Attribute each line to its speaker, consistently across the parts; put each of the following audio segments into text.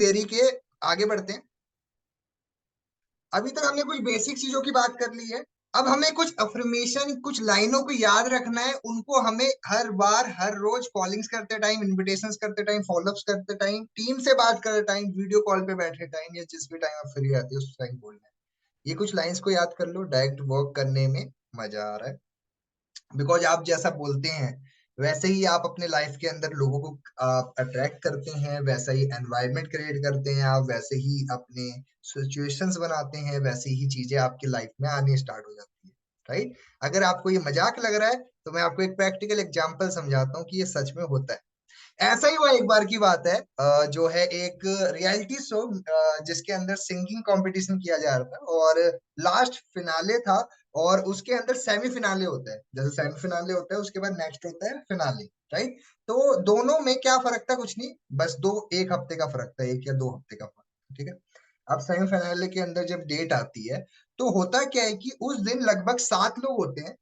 Speaker 1: तेरी के आगे बढ़ते हैं। अभी तक हमने कुछ बेसिक चीजों की बात कर ली है। अब हमें कुछ अफर्मेशन, कुछ लाइनों को याद रखना है। उनको हमें हर बार, हर रोज कॉलिंग्स करते टाइम, इनविटेशंस करते टाइम, फॉलोअप्स करते टाइम, टीम से बात करते टाइम, वीडियो कॉल पे बैठे टाइम, या जिस भी टाइम आप फ्री आते हो उस टाइम बोलना है। ये कुछ लाइंस को याद कर लो, डायरेक्ट वर्क करने में मजा आ रहा है। बिकॉज आप जैसा बोलते हैं वैसे ही आप अपने लाइफ के अंदर लोगों को आप अट्रैक्ट करते हैं, वैसा ही एनवायरनमेंट क्रिएट करते हैं आप, वैसे ही अपने सिचुएशंस बनाते हैं, वैसे ही चीजें आपकी लाइफ में आनी स्टार्ट हो जाती है। राइट। अगर आपको ये मजाक लग रहा है तो मैं आपको एक प्रैक्टिकल एग्जांपल समझाता हूँ कि ये सच में होता है। ऐसा ही हुआ, एक बार की बात है, जो है एक रियलिटी शो जिसके अंदर सिंगिंग कंपटीशन किया जा रहा था, और लास्ट फिनाले था। और उसके अंदर सेमीफिनाले होता है, जैसे सेमीफिनाले होता है उसके बाद नेक्स्ट होता है फिनाले। राइट। तो दोनों में क्या फर्क था? कुछ नहीं, बस एक हफ्ते का फर्क था, 1 या 2 हफ्ते का फर्क। ठीक है। अब सेमीफिनाले के अंदर जब डेट आती है तो होता क्या है कि उस दिन लगभग 7 लोग होते हैं।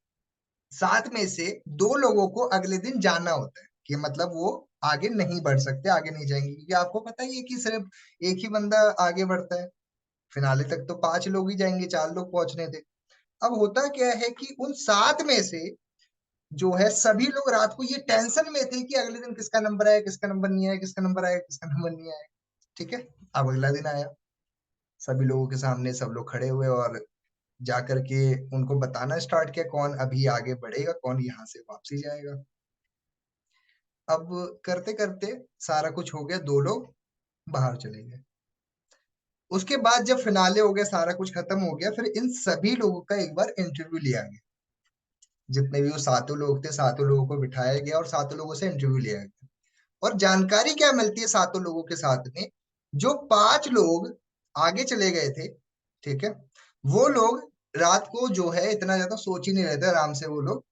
Speaker 1: 7 में से 2 लोगों को अगले दिन जाना होता है, कि मतलब वो आगे नहीं बढ़ सकते, आगे नहीं जाएंगे, क्योंकि आपको पता ही है कि सिर्फ एक ही बंदा आगे बढ़ता है। फिनाले तक तो 5 लोग ही जाएंगे, 4 लोग पहुंचने थे। अब होता क्या है कि उन 7 में से जो है सभी लोग रात को ये टेंशन में थे कि अगले दिन किसका नंबर आया, किसका नंबर नहीं आया, किसका नंबर आया, किसका नंबर नहीं आया। ठीक है। अब अगला दिन आया, सभी लोगों के सामने सब लोग खड़े हुए और जाकर के उनको बताना स्टार्ट किया कौन अभी आगे बढ़ेगा, कौन यहाँ से वापसी जाएगा। अब करते करते सारा कुछ हो गया, 2 लोग बाहर चले गए। उसके बाद जब फिनाले हो गया, सारा कुछ खत्म हो गया, फिर इन सभी लोगों का एक बार इंटरव्यू लिया गया। जितने भी वो 7 लोग थे, 7 लोगों को बिठाया गया और 7 लोगों से इंटरव्यू लिया गया। और जानकारी क्या मिलती है 7 लोगों के साथ में? जो 5 लोग आगे चले गए थे, ठीक है, वो लोग रात को जो है इतना ज्यादा सोच ही नहीं रहे थे, आराम से वो लोग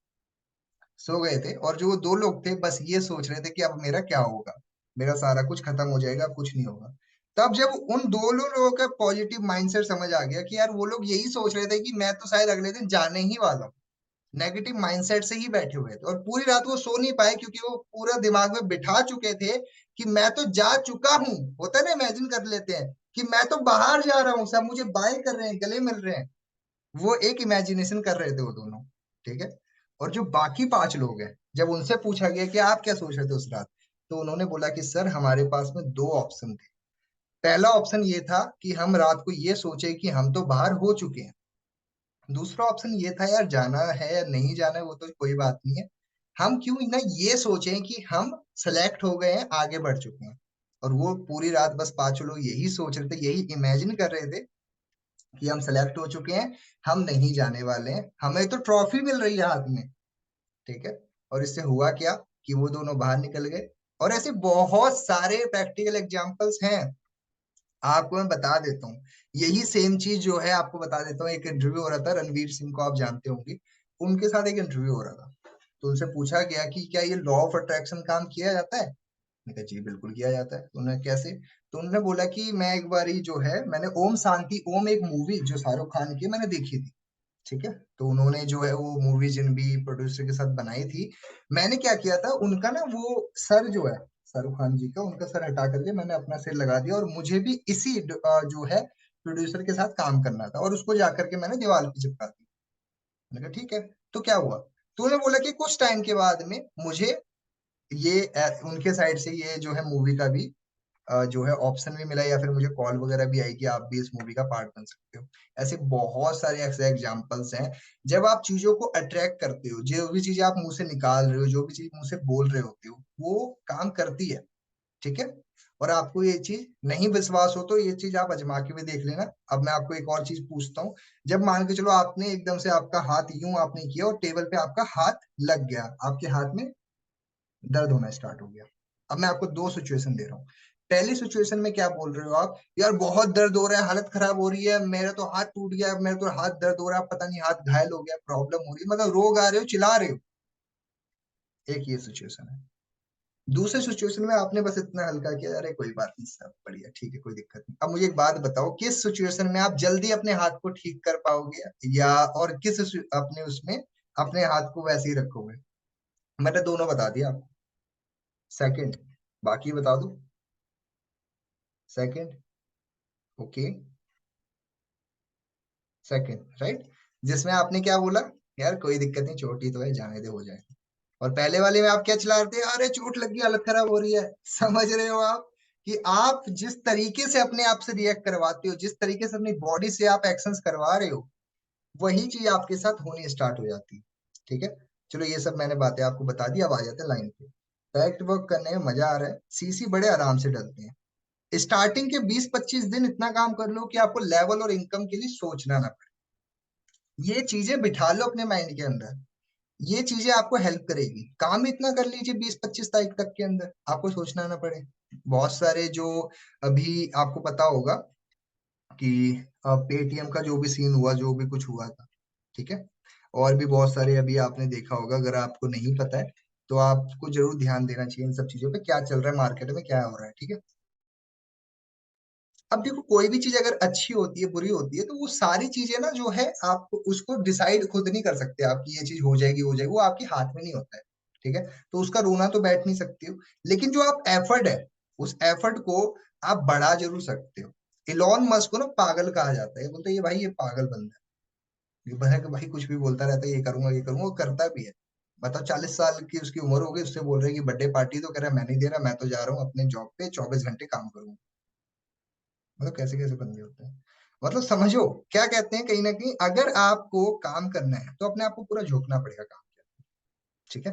Speaker 1: सो गए थे। और जो 2 लोग थे बस ये सोच रहे थे कि अब मेरा क्या होगा, मेरा सारा कुछ खत्म हो जाएगा, अब कुछ नहीं होगा। तब जब उन 2 लोगों का पॉजिटिव माइंडसेट समझ आ गया कि यार वो लोग यही सोच रहे थे कि मैं तो शायद अगले दिन जाने ही वाला हूँ, नेगेटिव माइंडसेट से ही बैठे हुए थे, और पूरी रात वो सो नहीं पाए क्योंकि वो पूरा दिमाग में बिठा चुके थे कि मैं तो जा चुका हूँ। होता है ना, इमेजिन कर लेते हैं कि मैं तो बाहर जा रहा हूँ, सब मुझे बाय कर रहे हैं, गले मिल रहे हैं। वो एक इमेजिनेशन कर रहे थे वो दोनों। ठीक है। और जो बाकी 5 लोग हैं, जब उनसे पूछा गया कि आप क्या सोच रहे थे उस रात, तो उन्होंने बोला कि सर हमारे पास में 2 ऑप्शन थे। पहला ऑप्शन ये था कि हम रात को ये सोचे कि हम तो बाहर हो चुके हैं। दूसरा ऑप्शन ये था यार जाना है या नहीं जाना है वो तो कोई बात नहीं है, हम क्यों ना ये सोचें कि हम सेलेक्ट हो गए हैं, आगे बढ़ चुके हैं। और वो पूरी रात बस 5 लोग यही सोच रहे थे, यही इमेजिन कर रहे थे कि हम सेलेक्ट हो चुके हैं, हम नहीं जाने वाले हैं, हमें तो ट्रॉफी मिल रही है हाथ में। ठीक है। और इससे हुआ क्या कि वो दोनों बाहर निकल गए। और ऐसे बहुत सारे प्रैक्टिकल एग्जांपल्स हैं, आपको मैं बता देता हूँ। यही सेम चीज जो है आपको बता देता हूँ। एक इंटरव्यू हो रहा था, रणवीर सिंह को आप जानते होंगे, उनके साथ एक इंटरव्यू हो रहा था। तो उनसे पूछा गया कि क्या ये लॉ ऑफ अट्रैक्शन काम किया जाता है? मैंने कहा जी बिल्कुल किया जाता है। तो उन्होंने कैसे? तो उन्होंने बोला कि मैं एक बार ही जो है मैंने ओम शांति ओम, एक मूवी जो शाहरुख खान की है, मैंने देखी थी। ठीक है। तो उन्होंने जो है वो मूवी जिन भी प्रोड्यूसर के साथ बनाई थी, मैंने क्या किया था, उनका ना वो सर जो है शाहरुख खान जी का, उनका सर हटा करके मैंने अपना सिर लगा दिया, और मुझे भी इसी जो है प्रोड्यूसर के साथ काम करना था, और उसको जाकर के मैंने दीवार पे चिपका दी। मैंने कहा ठीक है। तो क्या हुआ? तो उन्होंने बोला कि कुछ टाइम के बाद में मुझे ये उनके साइड से ये जो है मूवी का भी जो है ऑप्शन भी मिला, या फिर मुझे कॉल वगैरह भी आई कि आप भी इस मूवी का पार्ट बन सकते हो। ऐसे बहुत सारे ऐसे एग्जांपल्स हैं। जब आप चीजों को अट्रैक्ट करते हो, जो भी चीज आप मुंह से निकाल रहे हो, जो भी चीज मुंह से बोल रहे होते हो, वो काम करती है। ठीक है। और आपको ये चीज नहीं विश्वास हो तो ये चीज आप आजमा के भी देख लेना। अब मैं आपको एक और चीज पूछता हूँ। जब मान के चलो आपने एकदम से आपका हाथ यूं आपने किया और टेबल पे आपका हाथ लग गया, आपके हाथ में दर्द होना स्टार्ट हो गया। अब मैं आपको 2 सिचुएशन दे रहा हूँ। पहली सिचुएशन में क्या बोल रहे हो आप? यार बहुत दर्द हो रहा है, हालत खराब हो रही है, मेरा तो हाथ टूट गया, मेरा तो हाथ दर्द हो रहा है, पता नहीं हाथ घायल हो गया, प्रॉब्लम हो रही है, मतलब रोग आ रहे हो, चिल्ला रहे हो। एक ये सिचुएशन है। दूसरे सिचुएशन में आपने बस इतना हल्का किया, अरे कोई बात नहीं, सब बढ़िया, ठीक है, कोई दिक्कत नहीं। अब मुझे एक बात बताओ, किस सिचुएशन में आप जल्दी अपने हाथ को ठीक कर पाओगे, या और अपने उसमें अपने हाथ को वैसे ही रखोगे? मैंने दोनों बता दिया आपको। सेकंड, बाकी बता दो। Second, okay, second right. जिसमें आपने क्या बोला, यार कोई दिक्कत नहीं, चोटी तो है, जाने दे, हो जाए। और पहले वाले में आप क्या चला रहे थे, अरे चोट लग गई, हालत खराब हो रही है। समझ रहे हो आप कि आप जिस तरीके से अपने आप से रिएक्ट करवाते हो, जिस तरीके से अपनी बॉडी से आप एक्शंस करवा रहे हो, वही चीज आपके साथ होनी स्टार्ट हो जाती है। ठीक है, चलो ये सब मैंने बातें आपको बता दी, अब आ जाते हैं लाइन पे। फैक्ट वर्क करने में मजा आ रहा है, सीसी बड़े आराम से डलते हैं। स्टार्टिंग के 20-25 दिन इतना काम कर लो कि आपको लेवल और इनकम के लिए सोचना ना पड़े। ये चीजें बिठा लो अपने माइंड के अंदर, ये चीजें आपको हेल्प करेगी। काम इतना कर लीजिए 20-25 तारीख तक के अंदर, आपको सोचना ना पड़े। बहुत सारे जो, अभी आपको पता होगा कि पेटीएम का जो भी सीन हुआ, जो भी कुछ हुआ था, ठीक है, और भी बहुत सारे अभी आपने देखा होगा। अगर आपको नहीं पता है तो आपको जरूर ध्यान देना चाहिए इन सब चीजों पे, क्या चल रहा है मार्केट में, क्या हो रहा है। ठीक है, अब देखो, कोई भी चीज अगर अच्छी होती है बुरी होती है, तो वो सारी चीजें ना जो है, आप उसको डिसाइड खुद नहीं कर सकते आप कि ये चीज हो जाएगी, हो जाएगी, वो आपके हाथ में नहीं होता है। ठीक है, तो उसका रोना तो बैठ नहीं सकती हो, लेकिन जो आप एफर्ट है, उस एफर्ट को आप बढ़ा जरूर सकते हो। इलॉन मस्क को ना पागल कहा जाता है, बोलते हैं ये भाई, ये पागल बंदा है, ये बंदा कि भाई कुछ भी बोलता रहता है, ये करूंगा ये करूंगा, वो करता भी है। बताओ, 40 साल की उसकी उम्र हो गई, उससे बोल रहे हैं कि बर्थडे पार्टी, तो कह रहा है मैं नहीं दे रहा, मैं तो जा रहा हूँ अपने जॉब पे 24 घंटे काम करूंगा। मतलब कैसे कैसे बंदे होते हैं। मतलब समझो, क्या कहते हैं, कहीं ना कहीं अगर आपको काम करना है तो अपने आप को पूरा झोंकना पड़ेगा काम के अंदर, ठीक है,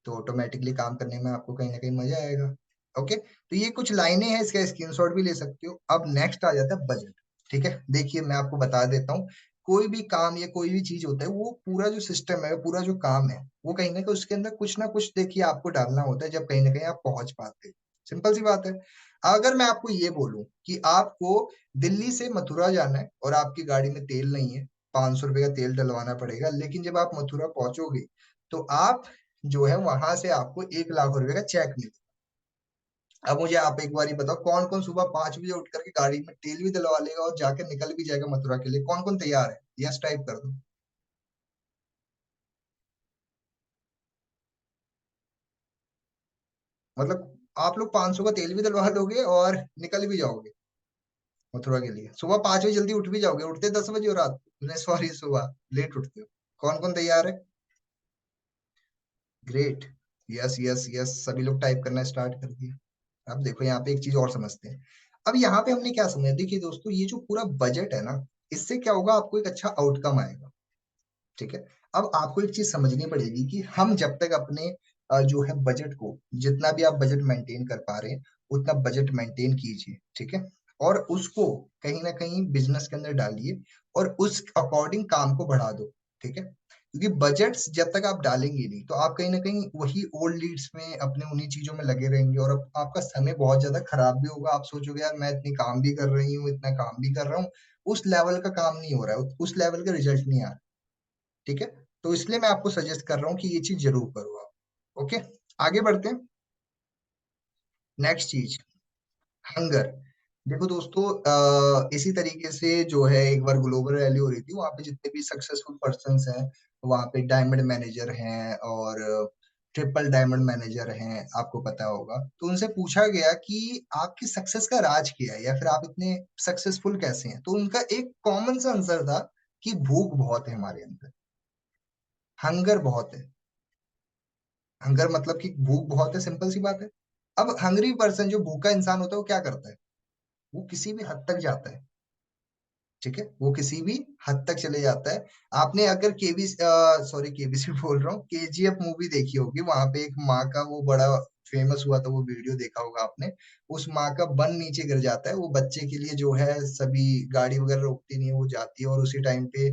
Speaker 1: तो ऑटोमेटिकली काम करने में आपको कहीं ना कहीं मजा आएगा। ओके, तो ये कुछ लाइनें हैं, इसका स्क्रीनशॉट भी ले सकते हो। अब नेक्स्ट आ जाता है बजट। ठीक है, देखिए मैं आपको बता देता हूँ, कोई भी काम या कोई भी चीज होता है, वो पूरा जो सिस्टम है, पूरा जो काम है, वो कहीं ना कहीं उसके अंदर कुछ ना कुछ देखिए आपको डालना होता है, जब कहीं ना कहीं आप पहुंच पाते हैं। सिंपल सी बात है। अगर मैं आपको ये बोलूं कि आपको दिल्ली से मथुरा जाना है और आपकी गाड़ी में तेल नहीं है, 500 रुपए का तेल डलवाना पड़ेगा, लेकिन जब आप मथुरा पहुंचोगे तो आप जो है वहां से आपको 1 लाख रुपए का चेक मिलेगा। अब मुझे आप एक बार ही बताओ, कौन कौन सुबह 5 बजे उठ करके गाड़ी में तेल भी डलवा लेगा और जाकर निकल भी जाएगा मथुरा के लिए, कौन कौन तैयार है, यस टाइप कर दो। मतलब आप लोग 500 का तेल भी डलवा लोगे और निकल भी जाओगे मथुरा के लिए, सुबह 5 बजे जल्दी उठ भी जाओगे, उठते 10 बजे हो रात, नहीं सॉरी, सुबह लेट उठते हो। कौन कौन तैयार है? ग्रेट, यस यस यस, सभी लोग टाइप करना स्टार्ट कर दिया। अब देखो यहाँ पे एक चीज और समझते हैं। अब यहाँ पे हमने क्या समझा, देखिए दोस्तों, ये जो पूरा बजट है ना, इससे क्या होगा, आपको एक अच्छा आउटकम आएगा। ठीक है, अब आपको एक चीज समझनी पड़ेगी कि हम जब तक अपने जो है बजट को, जितना भी आप बजट मेंटेन कर पा रहे हैं, उतना बजट मेंटेन कीजिए। ठीक है, और उसको कहीं ना कहीं बिजनेस के अंदर डालिए और उस अकॉर्डिंग काम को बढ़ा दो। ठीक है, क्योंकि बजट्स जब तक आप डालेंगे नहीं, तो आप कहीं ना कहीं वही ओल्ड लीड्स में, अपने उन्हीं चीजों में लगे रहेंगे, और आपका समय बहुत ज्यादा खराब भी होगा। आप सोचोगे यार मैं इतनी काम भी कर रही हूँ, इतना काम भी कर रहा हूँ, उस लेवल का काम नहीं हो रहा है, उस लेवल का रिजल्ट नहीं आ रहा। ठीक है, तो इसलिए मैं आपको सजेस्ट कर रहा हूँ कि ये चीज जरूर करो आप। ओके, आगे बढ़ते हैं। नेक्स्ट चीज, हंगर। देखो दोस्तों, इसी तरीके से जो है, एक बार ग्लोबल रैली हो रही थी, वहां पे जितने भी सक्सेसफुल पर्सन्स हैं, वहां पे डायमंड मैनेजर हैं और ट्रिपल डायमंड मैनेजर हैं, आपको पता होगा, तो उनसे पूछा गया कि आपकी सक्सेस का राज क्या है, या फिर आप इतने सक्सेसफुल कैसे हैं, तो उनका एक कॉमन सा आंसर था कि भूख बहुत है हमारे अंदर, हंगर बहुत है। हंगर मतलब कि भूख बहुत है, सिंपल सी बात है। अब हंगरी पर्सन, जो भूखा इंसान होता है, वो क्या करता है, वो किसी भी हद तक जाता है। ठीक है, वो किसी भी हद तक चले जाता है। आपने अगर केबी सॉरी केबीसी बोल रहा हूँ, केजीएफ मूवी देखी होगी, वहां पे एक माँ का वो बड़ा फेमस हुआ था, वो वीडियो देखा होगा आपने। उस माँ का बन नीचे गिर जाता है, वो बच्चे के लिए जो है, सभी गाड़ी वगैरह रोकती नहीं है, वो जाती है, और उसी टाइम पे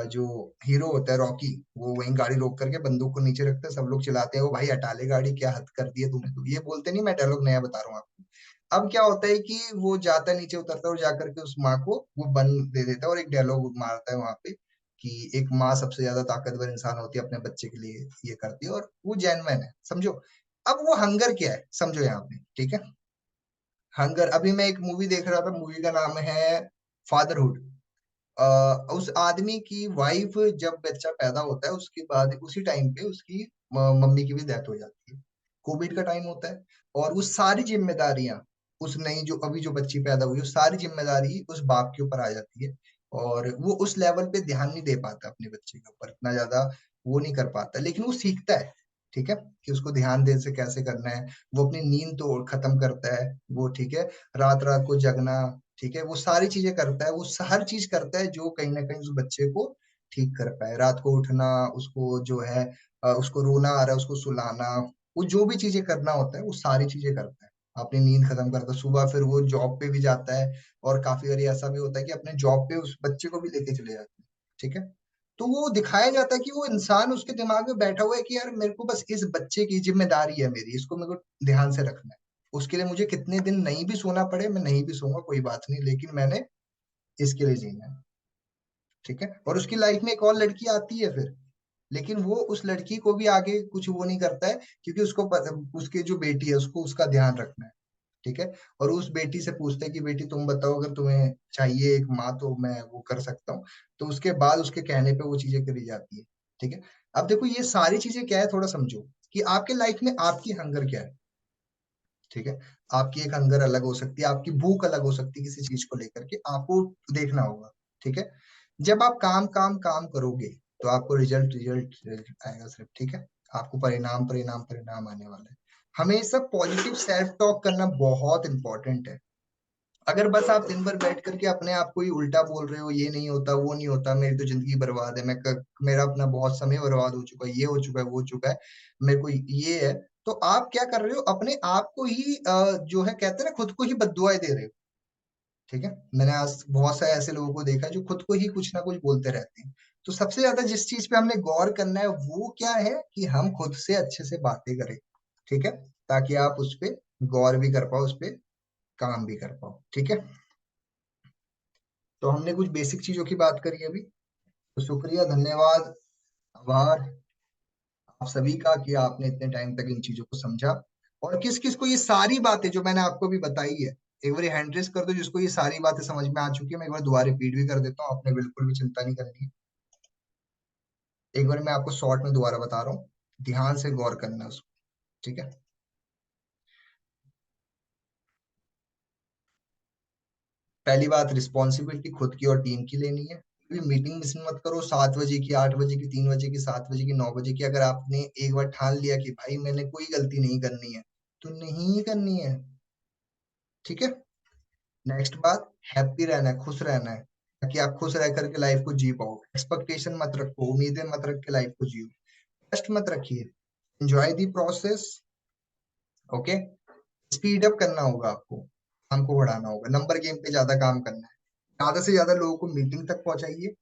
Speaker 1: जो हीरो होता है रॉकी, वो वहीं गाड़ी रोक करके बंदूक को नीचे रखता है, सब लोग चिल्लाते हैं, वो भाई हटा ले गाड़ी, क्या हद कर दी है तूने, तो ये बोलते नहीं, मैं डायलॉग नया बता रहा हूँ आपको। अब क्या होता है कि वो जाता है, नीचे उतरता है और जाकर के उस माँ को वो बन दे देता है, और एक डायलॉग मारता है वहां पे कि एक माँ सबसे ज्यादा ताकतवर इंसान होती है, अपने बच्चे के लिए ये करती है, और वो जेन्युइन है, समझो। अब वो हंगर क्या है, समझो यहाँ पे। ठीक है, हंगर, अभी मैं एक मूवी देख रहा था, मूवी का नाम है फादरहुड। उस आदमी की वाइफ, जब बच्चा पैदा होता है, उसके बाद उसी टाइम पे उसकी मम्मी की भी डेथ हो जाती है। कोविड का टाइम होता है, और वो सारी जिम्मेदारियां उस नई जो अभी जो बच्ची पैदा हुई है, सारी जिम्मेदारी उस बाप के ऊपर आ जाती है, और वो उस लेवल पे ध्यान नहीं दे पाता अपने बच्चे के ऊपर, इतना ज्यादा वो नहीं कर पाता, लेकिन वो सीखता है, ठीक है, कि उसको ध्यान दे से कैसे करना है। वो अपनी नींद तो खत्म करता है वो, ठीक है, रात रात को जगना, ठीक है, वो सारी चीजें करता है, वो हर चीज करता है जो कहीं ना कहीं उस बच्चे को ठीक कर पाए। रात को उठना, उसको जो है उसको रोना आ रहा है उसको सुलाना, वो जो भी चीजें करना होता है वो सारी चीजें करता है, अपनी नींद खत्म करता है। सुबह फिर वो जॉब पे भी जाता है, और काफी बार ऐसा भी होता है कि अपने जॉब पे उस बच्चे को भी लेके चले जाते हैं, ठीक है। तो वो दिखाया जाता है कि वो इंसान उसके दिमाग में बैठा हुआ है कि यार मेरे को बस इस बच्चे की जिम्मेदारी है मेरी, इसको मेरे को ध्यान से रखना है। उसके लिए मुझे कितने दिन नहीं भी सोना पड़े, मैं नहीं भी सोऊंगा, कोई बात नहीं, लेकिन मैंने इसके लिए जीना है, ठीक है। और उसकी लाइफ में एक और लड़की आती है फिर, लेकिन वो उस लड़की को भी आगे कुछ वो नहीं करता है, क्योंकि उसके जो बेटी है उसको उसका ध्यान रखना है, ठीक है। और उस बेटी से पूछते हैं कि बेटी तुम बताओ, अगर तुम्हें चाहिए एक माँ तो मैं वो कर सकता हूँ। तो उसके बाद उसके कहने पे वो चीजें करी जाती है, ठीक है। अब देखो ये सारी चीजें क्या है, थोड़ा समझो कि आपके लाइफ में आपकी हंगर क्या है, ठीक है। आपकी एक हंगर अलग हो सकती है, आपकी भूख अलग हो सकती है, किसी चीज को लेकर के आपको देखना होगा, ठीक है। जब आप काम काम काम करोगे तो आपको रिजल्ट रिजल्ट रिजल्ट आएगा सिर्फ, ठीक है। आपको परिणाम परिणाम परिणाम आने वाला है। हमेशा पॉजिटिव सेल्फ टॉक करना बहुत इंपॉर्टेंट है। अगर बस आप दिन भर बैठ करके अपने आप को ही उल्टा बोल रहे हो, ये नहीं होता वो नहीं होता, मेरी तो जिंदगी बर्बाद है, मेरा अपना बहुत समय बर्बाद हो चुका है, ये हो चुका है वो हो चुका है, मेरे को ये है, तो आप क्या कर रहे हो, अपने आप को ही जो है कहते हैं ना, खुद को ही बद्दुआएं दे रहे हो, ठीक है। मैंने आज बहुत सारे ऐसे लोगों को देखा है जो खुद को ही कुछ ना कुछ बोलते रहते हैं। तो सबसे ज्यादा जिस चीज पे हमने गौर करना है वो क्या है, कि हम खुद से अच्छे से बातें करें, ठीक है, ताकि आप उस पे गौर भी कर पाओ, उस पे काम भी कर पाओ, ठीक है। तो हमने कुछ बेसिक चीजों की बात करी अभी, तो शुक्रिया, धन्यवाद, आभार आप सभी का कि आपने इतने टाइम तक इन चीजों को समझा। और किस किस को ये सारी बातें जो मैंने आपको भी बताई है, एक बार हैंड रेस कर दो जिसको ये सारी बातें समझ में आ चुकी है। मैं एक बार दोबारा रिपीट भी कर देता हूँ, आपने बिल्कुल भी चिंता नहीं करनी है। एक बार मैं आपको शॉर्ट में दोबारा बता रहा हूँ, ध्यान से गौर करना है उसको, ठीक है। पहली बात, रिस्पॉन्सिबिलिटी खुद की और टीम की लेनी है। मीटिंग मिस मत करो, 7 बजे की, 8 बजे की, 3 बजे की, 7 बजे की, 9 बजे की। अगर आपने एक बार ठान लिया कि भाई मैंने कोई गलती नहीं करनी है, तो नहीं करनी है, ठीक है। नेक्स्ट बात, हैप्पी रहना है, खुश रहना है, ताकि आप खुश रह करके लाइफ को जी पाओ। एक्सपेक्टेशन मत रखो, उम्मीदें मत रख के लाइफ को जियो। कष्ट मत रखिए, enjoy the process, okay. Speed up करना होगा आपको, काम को बढ़ाना होगा, नंबर गेम पे ज्यादा काम करना है, ज्यादा से ज्यादा लोगों को मीटिंग तक पहुंचाइए,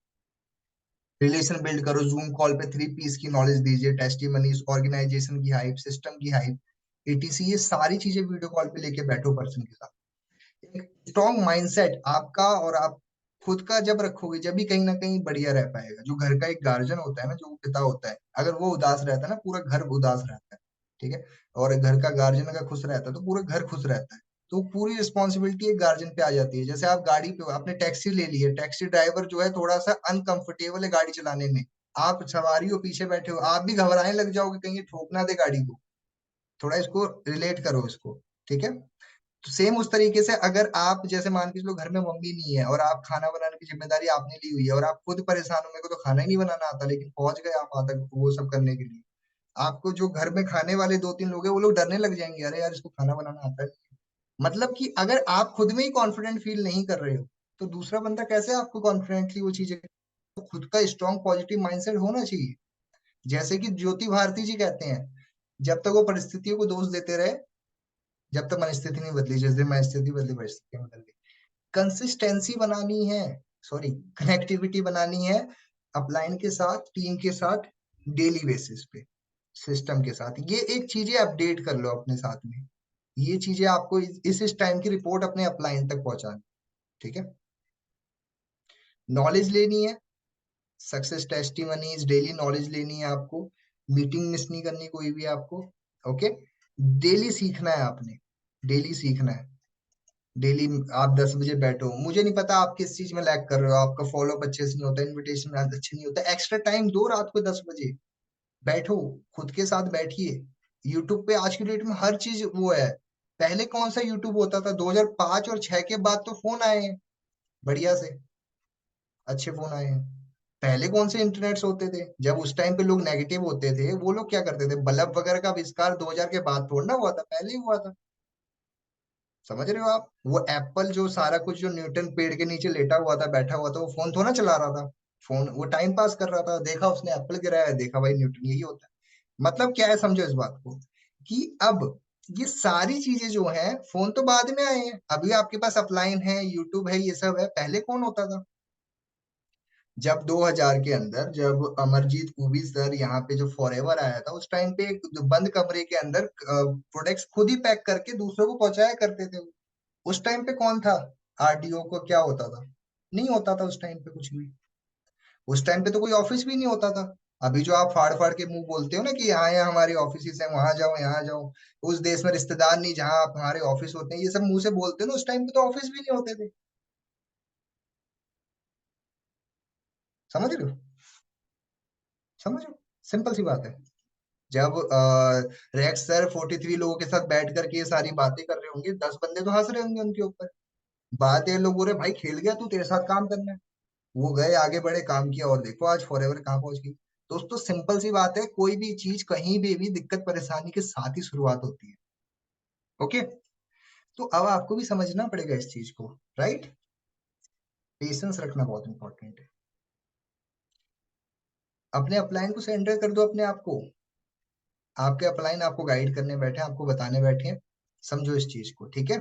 Speaker 1: रिलेशन बिल्ड करो, जूम कॉल पे 3 Ps की नॉलेज दीजिए, टेस्टिमनीज, ऑर्गेनाइजेशन की हाइप, सिस्टम की हाइप, एटीसी, ये सारी चीजें वीडियो कॉल पे लेके बैठो पर्सन के साथ। एक स्ट्रॉन्ग माइंडसेट आपका और आप खुद का जब रखोगे, जब भी कहीं ना कहीं बढ़िया रह पाएगा। जो घर का एक गार्जियन होता है ना, जो पिता होता है, अगर वो उदास रहता है ना, पूरा घर उदास रहता है, ठीक है। और घर का गार्जियन अगर खुश रहता है तो पूरा घर खुश रहता है। तो पूरी रिस्पॉन्सिबिलिटी एक गार्जियन पे आ जाती है। जैसे आप गाड़ी पे हो, आपने टैक्सी ले ली है, टैक्सी ड्राइवर जो है थोड़ा सा अनकंफर्टेबल है गाड़ी चलाने में, आप सवारी हो, पीछे बैठे हो, आप भी घबराने लग जाओगे कहीं ये ठोक ना दे गाड़ी को। थोड़ा इसको रिलेट करो इसको, ठीक है। तो सेम उस तरीके से अगर आप जैसे मान के चलो घर में मम्मी नहीं है, और आप खाना बनाने की जिम्मेदारी आपने ली हुई है, और आप खुद परेशान हो, मेरे को तो खाना ही नहीं बनाना आता, लेकिन पहुंच गए आप आधा वो सब करने के लिए, आपको जो घर में खाने वाले 2-3 लोग हैं वो लोग डरने लग जाएंगे, अरे यार इसको खाना बनाना आता है। मतलब कि अगर आप खुद में ही कॉन्फिडेंट फील नहीं कर रहे हो, तो दूसरा बंदा कैसे आपको कॉन्फिडेंटली वो चीजें। तो खुद का स्ट्रॉन्ग पॉजिटिव माइंडसेट होना चाहिए। जैसे कि ज्योति भारती जी कहते हैं, जब तक वो परिस्थितियों को दोष देते रहे, जब तक मनस्थिति नहीं बदली, जिस दिन मनस्थिति बदली परिस्थितियां बदल गई। कंसिस्टेंसी बनानी है, सॉरी, कनेक्टिविटी बनानी है अपलाइन के साथ, टीम के साथ, डेली बेसिस पे, सिस्टम के साथ। ये एक चीजें अपडेट कर लो अपने साथ में। ये चीजें आपको इस टाइम की रिपोर्ट अपने अपलाइन तक पहुंचानी, ठीक है। नॉलेज लेनी है, सक्सेस टेस्टिमनीज, डेली नॉलेज लेनी है आपको। मीटिंग मिस नहीं करनी कोई भी आपको, ओके। डेली सीखना है आपने, डेली सीखना है। डेली आप 10 बजे बैठो, मुझे नहीं पता आप किस चीज में लैग कर रहे हो, आपका फॉलो अप अच्छे से नहीं होता, इन्विटेशन अच्छे नहीं होता, एक्स्ट्रा टाइम दो, रात को 10 बजे बैठो, खुद के साथ बैठिए। यूट्यूब पे आज की डेट में हर चीज वो है, पहले कौन सा यूट्यूब होता था? 2005 और 6 के बाद तो फोन आए हैं, बढ़िया से अच्छे फोन आए हैं। पहले कौन से इंटरनेट्स होते थे? जब उस टाइम पे लोग नेगेटिव होते थे, वो लोग क्या करते थे? बल्ब वगैरह का आविष्कार 2000 के बाद थोड़ा ना हुआ था, पहले ही हुआ था। समझ रहे हो आप? वो एप्पल जो सारा कुछ, जो न्यूटन पेड़ के नीचे लेटा हुआ था, बैठा हुआ था, वो फोन थोड़ा चला रहा था। फोन वो टाइम पास कर रहा था, देखा उसने एप्पल गिराया, देखा भाई न्यूटन यही होता है। मतलब क्या है, समझो इस बात को, कि अब ये सारी चीजें जो है, फोन तो बाद में आए हैं। अभी आपके पास अपलाइन है, यूट्यूब है, ये सब है। पहले कौन होता था? जब 2000 के अंदर, जब अमरजीत कूबी सर यहाँ पे जो फॉरएवर आया था, उस टाइम पे एक जो बंद कमरे के अंदर प्रोडक्ट्स खुद ही पैक करके दूसरों को पहुंचाया करते थे। उस टाइम पे कौन था? आरडीओ को क्या होता था? नहीं होता था उस टाइम पे कुछ भी। उस टाइम पे तो कोई ऑफिस भी नहीं होता था। अभी जो आप फाड़ फाड़ के मुंह बोलते हो ना कि यहाँ यहाँ हमारी ऑफिस है, वहां जाओ यहाँ जाओ, उस देश में रिश्तेदार नहीं जहाँ आप हमारे ऑफिस होते हैं, ये सब मुंह से बोलते हो ना, उस टाइम पे तो ऑफिस भी नहीं होते थे। समझ रहे हो? समझो, सिंपल सी बात है। जब रेक्स सर 43 लोगों के साथ बैठ करके ये सारी बातें कर रहे होंगे, 10 बंदे तो हंस रहे होंगे उनके ऊपर। बात है, लोग बोल रहे भाई खेल गया तू, तेरे साथ काम करना है। वो गए, आगे बढ़े, काम किया, और देखो आज फॉरएवर कहाँ पहुंच गई। दोस्तों सिंपल सी बात है, कोई भी चीज कहीं भी दिक्कत परेशानी के साथ ही शुरुआत होती है। ओके? तो अब आपको भी समझना पड़ेगा इस चीज को, राइट? पेशेंस रखना बहुत इंपॉर्टेंट है। अपने अपलाइन को सरेंडर कर दो अपने आप को। आपके अपलाइन आपको गाइड करने बैठे हैं, आपको बताने बैठे हैं। समझो इस चीज को, ठीक है?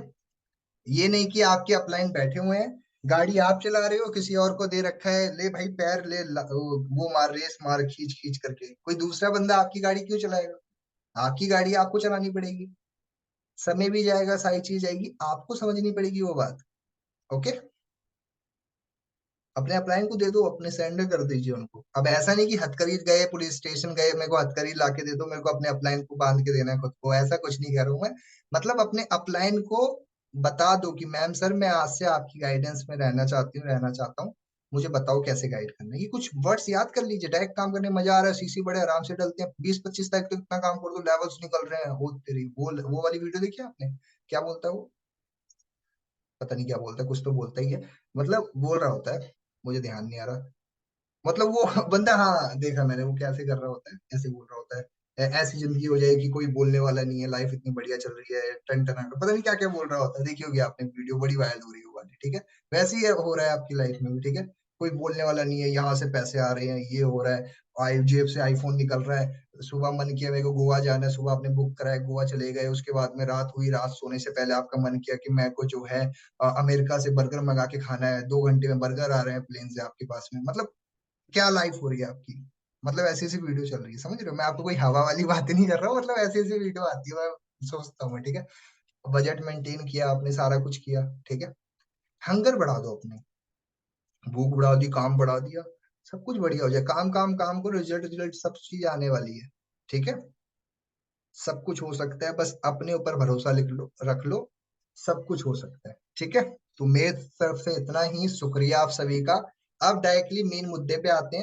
Speaker 1: ये नहीं कि आपके अपलाइन बैठे हुए हैं, गाड़ी आप चला रहे हो, किसी और को दे रखा है, ले भाई पैर ले, वो मार, रेस मार, खींच खींच करके। कोई दूसरा बंदा आपकी गाड़ी क्यों चलाएगा? आपकी गाड़ी आपको चलानी पड़ेगी, समय भी जाएगा, सारी चीज जाएगी, आपको समझनी पड़ेगी वो बात। ओके? अपने अप्लायंस को दे दो, अपने सरेंडर कर दीजिए उनको। अब ऐसा नहीं कि हथकड़ी गए, पुलिस स्टेशन गए, मेरे को हथकड़ी ला के दे दो, मेरे को अपने अपलायन को बांध के देना है खुद को, ऐसा कुछ नहीं कह रहा हूं मैं। मतलब अपने अपलायन को बता दो कि मैम सर, मैं आज से आपकी गाइडेंस में रहना चाहती हूँ, रहना चाहता हूँ, मुझे बताओ कैसे गाइड करना है। ये कुछ वर्ड्स याद कर लीजिए, डायरेक्ट काम करने में मजा आ रहा है, सीसी बड़े आराम से डलते हैं, 20-25 तक तो इतना काम कर दो, लेवल्स निकल रहे हैं। वो तेरी वो वाली वीडियो देखी आपने? क्या बोलता है वो? पता नहीं क्या बोलता है, कुछ तो बोलता ही है। मतलब बोल रहा होता है, मुझे ध्यान नहीं आ रहा। मतलब वो बंदा, हाँ देखा मैंने, वो कैसे कर रहा होता है, ऐसे बोल रहा होता है, ऐसी जिंदगी हो जाएगी, कोई बोलने वाला नहीं है, लाइफ इतनी बढ़िया चल रही है, टन टन टन", पता नहीं क्या क्या बोल रहा होता है। देखी होगी आपने वीडियो, बड़ी वायरल हो रही है वो वाली, ठीक है? वैसे ही हो रहा है आपकी लाइफ में भी, ठीक है? कोई बोलने वाला नहीं है, यहाँ से पैसे आ रहे हैं, ये हो रहा है, आई जेब से आईफोन निकल रहा है। सुबह मन किया मेरे को गोवा जाना है, सुबह आपने बुक करा है, गोवा चले गए, उसके बाद में रात हुई, रात सोने से पहले आपका मन किया कि मैं को जो है अमेरिका से बर्गर मंगा के खाना है, 2 घंटे में बर्गर आ रहे हैं प्लेन से आपके पास में। मतलब क्या लाइफ हो रही है आपकी? मतलब ऐसी ऐसी वीडियो चल रही है, समझ रहे हो? मैं आपको कोई हवा वाली बातें नहीं कर रहा हूँ, मतलब ऐसी ऐसी वीडियो आती है, मैं सोचता हूँ, ठीक है? बजट मेंटेन किया आपने, सारा कुछ किया, ठीक है? हंगर बढ़ा दो अपने, भूख बढ़ा दी, काम बढ़ा दिया, सब कुछ बढ़िया हो जाए। काम काम काम को, रिजल्ट रिजल्ट सब चीज आने वाली है, ठीक है? सब कुछ हो सकता है, बस अपने ऊपर भरोसा लिख लो, रख लो, सब कुछ हो सकता है, ठीक है? तो मेरे तरफ से इतना ही, शुक्रिया आप सभी का। अब डायरेक्टली मेन मुद्दे पे आते हैं।